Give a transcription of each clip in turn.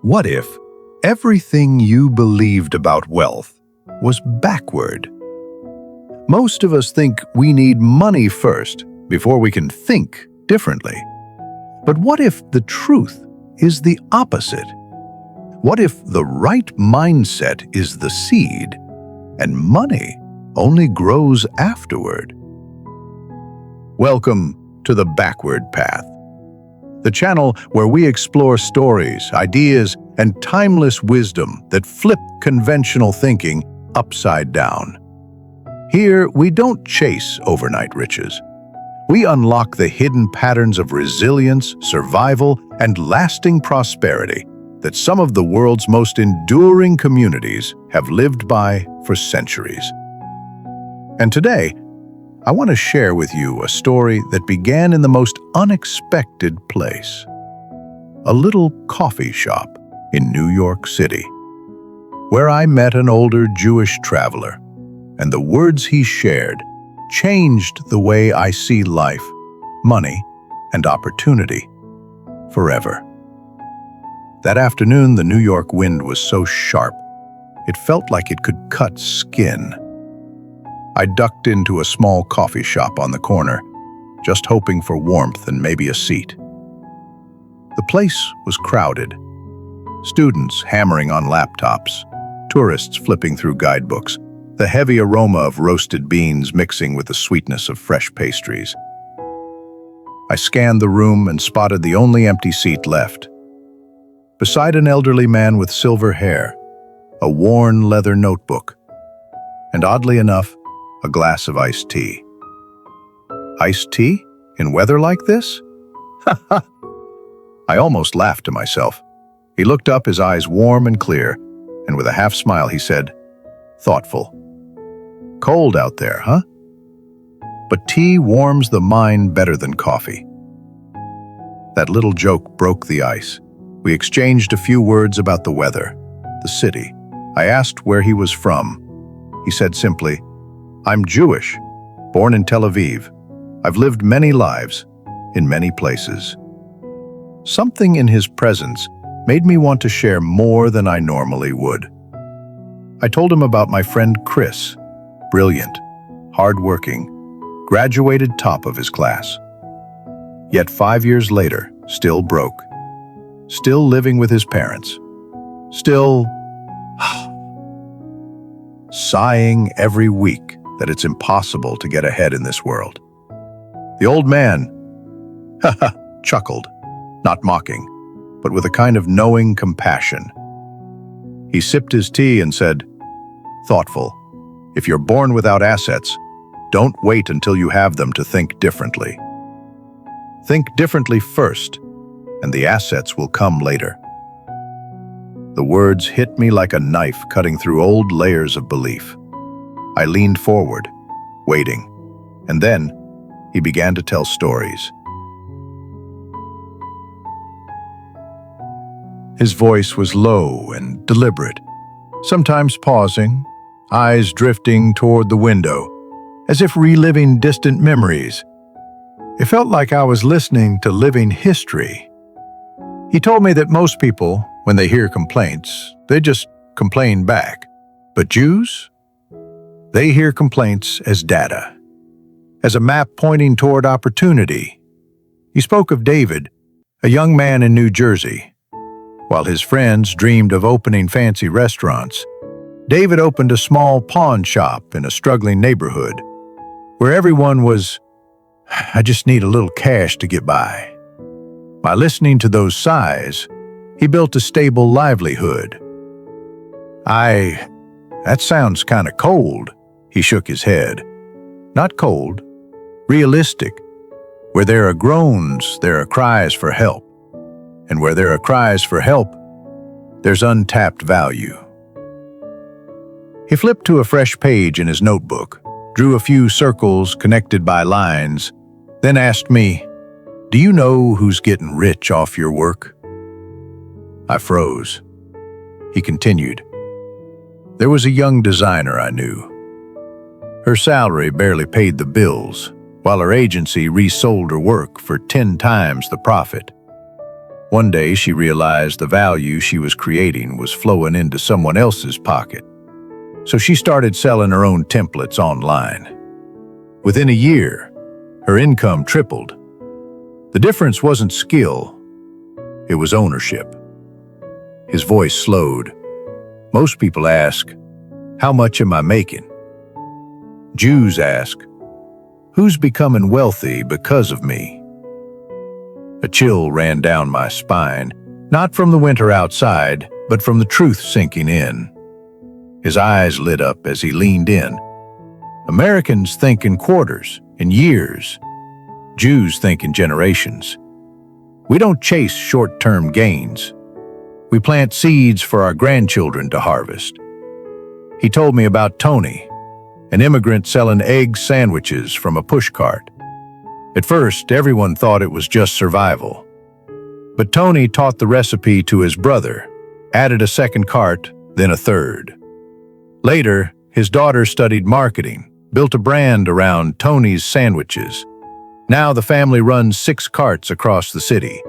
What if everything you believed about wealth was backward? Most of us think we need money first before we can think differently. But what if the truth is the opposite? What if the right mindset is the seed and money only grows afterward? Welcome to the Backward Path, the channel where we explore stories, ideas, and timeless wisdom that flip conventional thinking upside down. Here, we don't chase overnight riches. We unlock the hidden patterns of resilience, survival, and lasting prosperity that some of the world's most enduring communities have lived by for centuries. And today, I want to share with you a story that began in the most unexpected place. A little coffee shop in New York City, where I met an older Jewish traveler, and the words he shared changed the way I see life, money, and opportunity forever. That afternoon, the New York wind was so sharp, it felt like it could cut skin. I ducked into a small coffee shop on the corner, just hoping for warmth and maybe a seat. The place was crowded. Students hammering on laptops, tourists flipping through guidebooks, the heavy aroma of roasted beans mixing with the sweetness of fresh pastries. I scanned the room and spotted the only empty seat left. Beside an elderly man with silver hair, a worn leather notebook, and oddly enough, a glass of iced tea. Iced tea? In weather like this? Ha ha! I almost laughed to myself. He looked up, his eyes warm and clear, and with a half smile he said, thoughtful, "Cold out there, huh? But tea warms the mind better than coffee." That little joke broke the ice. We exchanged a few words about the weather, the city. I asked where he was from. He said simply, "I'm Jewish, born in Tel Aviv. I've lived many lives, in many places." Something in his presence made me want to share more than I normally would. I told him about my friend Chris, brilliant, hardworking, graduated top of his class. Yet 5 years later, still broke, still living with his parents, still sighing every week that it's impossible to get ahead in this world. The old man, chuckled, not mocking, but with a kind of knowing compassion. He sipped his tea and said, thoughtful, "If you're born without assets, don't wait until you have them to think differently. Think differently first, and the assets will come later." The words hit me like a knife cutting through old layers of belief. I leaned forward, waiting, and then he began to tell stories. His voice was low and deliberate, sometimes pausing, eyes drifting toward the window, as if reliving distant memories. It felt like I was listening to living history. He told me that most people, when they hear complaints, they just complain back. But Jews? They hear complaints as data, as a map pointing toward opportunity. He spoke of David, a young man in New Jersey. While his friends dreamed of opening fancy restaurants, David opened a small pawn shop in a struggling neighborhood, where everyone was, "I just need a little cash to get by." By listening to those sighs, he built a stable livelihood. That sounds kind of cold," he shook his head. "Not cold, realistic. Where there are groans, there are cries for help. And where there are cries for help, there's untapped value." He flipped to a fresh page in his notebook, drew a few circles connected by lines, then asked me, "Do you know who's getting rich off your work?" I froze. He continued, "There was a young designer I knew. Her salary barely paid the bills, while her agency resold her work for 10 times the profit. One day she realized the value she was creating was flowing into someone else's pocket. So she started selling her own templates online. Within a year, her income tripled. The difference wasn't skill, it was ownership. His voice slowed. Most people ask, "How much am I making?" Jews ask, "Who's becoming wealthy because of me?" A chill ran down my spine, not from the winter outside, but from the truth sinking in. His eyes lit up as he leaned in. Americans think in quarters, in years. Jews think in generations. We don't chase short-term gains. We plant seeds for our grandchildren to harvest. He told me about Tony, an immigrant selling egg sandwiches from a pushcart. At first, everyone thought it was just survival. But Tony taught the recipe to his brother, added a second cart, then a third. Later, his daughter studied marketing, built a brand around Tony's sandwiches. Now the family runs 6 carts across the city,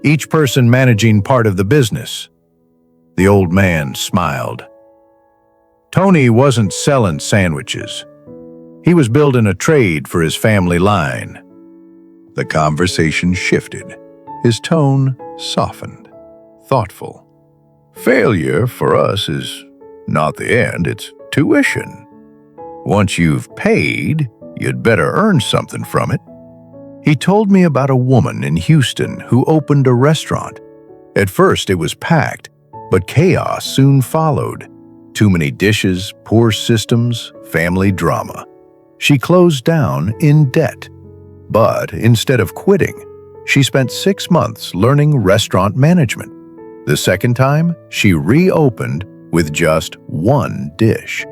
each person managing part of the business. The old man smiled. Tony wasn't selling sandwiches. He was building a trade for his family line. The conversation shifted. His tone softened, thoughtful. Failure for us is not the end, it's tuition. Once you've paid, you'd better earn something from it. He told me about a woman in Houston who opened a restaurant. At first it was packed, but chaos soon followed. Too many dishes, poor systems, family drama. She closed down in debt. But instead of quitting, she spent 6 months learning restaurant management. The second time, she reopened with just 1 dish.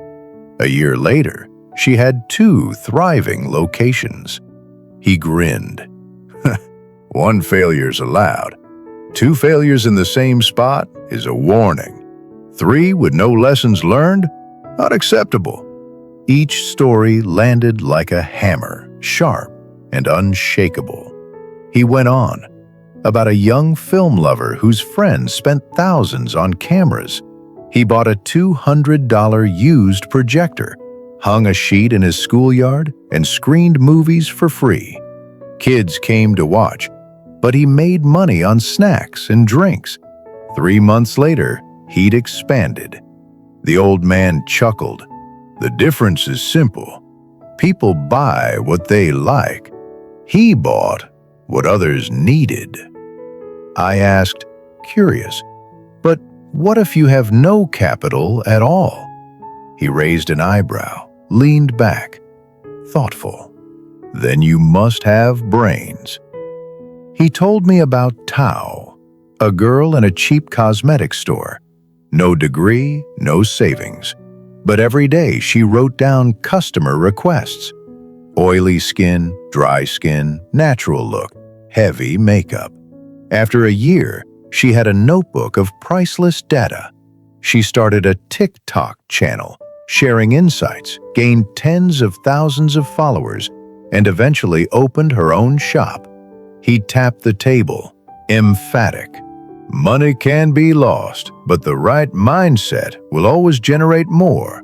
A year later, she had 2 thriving locations. He grinned. 1 failure's allowed. 2 failures in the same spot is a warning. 3 with no lessons learned? Not acceptable. Each story landed like a hammer, sharp and unshakable. He went on about a young film lover whose friends spent thousands on cameras. He bought a $200 used projector, hung a sheet in his schoolyard, and screened movies for free. Kids came to watch, but he made money on snacks and drinks. 3 months later, he'd expanded. The old man chuckled. The difference is simple. People buy what they like. He bought what others needed. I asked, curious, but what if you have no capital at all? He raised an eyebrow, leaned back, thoughtful. Then you must have brains. He told me about Tao, a girl in a cheap cosmetics store. No degree, no savings. But every day she wrote down customer requests. Oily skin, dry skin, natural look, heavy makeup. After a year, she had a notebook of priceless data. She started a TikTok channel, sharing insights, gained tens of thousands of followers, and eventually opened her own shop. He tapped the table, emphatic. Money can be lost, but the right mindset will always generate more.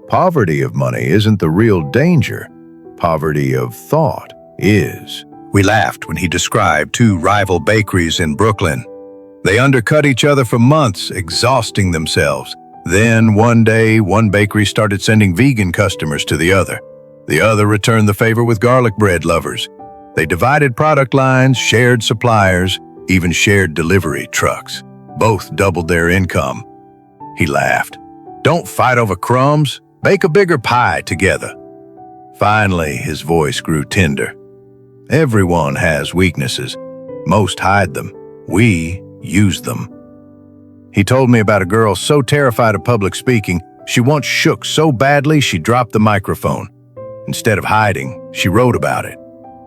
Poverty of money isn't the real danger. Poverty of thought is. We laughed when he described 2 rival bakeries in Brooklyn. They undercut each other for months, exhausting themselves. Then one day, one bakery started sending vegan customers to the other. The other returned the favor with garlic bread lovers. They divided product lines, shared suppliers, even shared delivery trucks. Both doubled their income. He laughed. Don't fight over crumbs. Bake a bigger pie together. Finally, his voice grew tender. Everyone has weaknesses. Most hide them. We use them. He told me about a girl so terrified of public speaking, she once shook so badly she dropped the microphone. Instead of hiding, she wrote about it.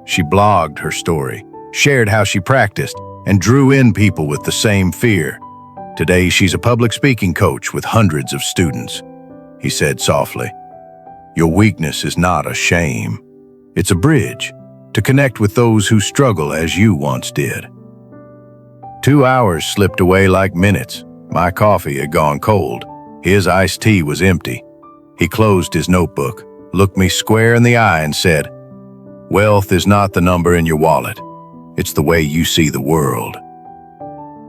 She blogged her story, shared how she practiced, and drew in people with the same fear. Today, she's a public speaking coach with hundreds of students. He said softly, "Your weakness is not a shame. It's a bridge to connect with those who struggle as you once did." 2 hours slipped away like minutes. My coffee had gone cold. His iced tea was empty. He closed his notebook, looked me square in the eye and said, "Wealth is not the number in your wallet. It's the way you see the world."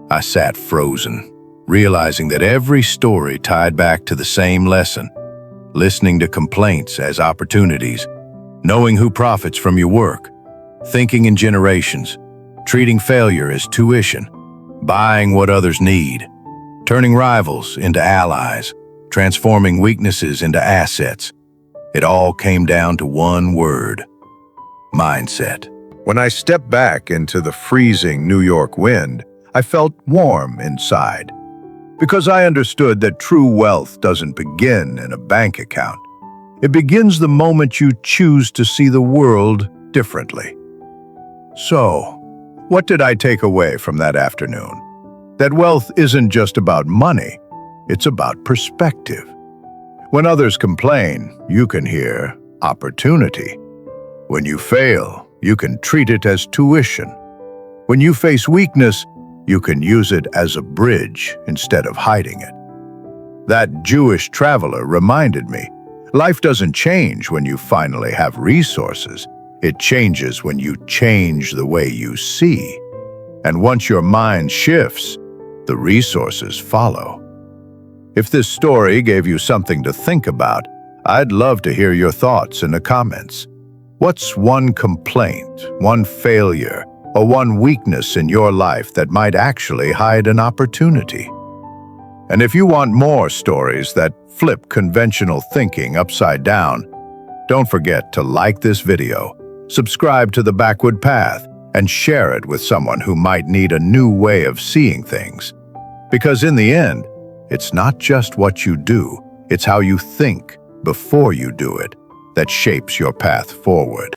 I sat frozen, realizing that every story tied back to the same lesson: listening to complaints as opportunities, knowing who profits from your work, thinking in generations, treating failure as tuition, buying what others need, turning rivals into allies, transforming weaknesses into assets. It all came down to one word: mindset. When I stepped back into the freezing New York wind, I felt warm inside, because I understood that true wealth doesn't begin in a bank account. It begins the moment you choose to see the world differently. So, what did I take away from that afternoon? That wealth isn't just about money, it's about perspective. When others complain, you can hear opportunity. When you fail, you can treat it as tuition. When you face weakness, you can use it as a bridge instead of hiding it. That Jewish traveler reminded me, life doesn't change when you finally have resources. It changes when you change the way you see. And once your mind shifts, the resources follow. If this story gave you something to think about, I'd love to hear your thoughts in the comments. What's one complaint, one failure, or one weakness in your life that might actually hide an opportunity? And if you want more stories that flip conventional thinking upside down, don't forget to like this video, subscribe to The Backward Path, and share it with someone who might need a new way of seeing things. Because in the end, it's not just what you do, it's how you think before you do it that shapes your path forward.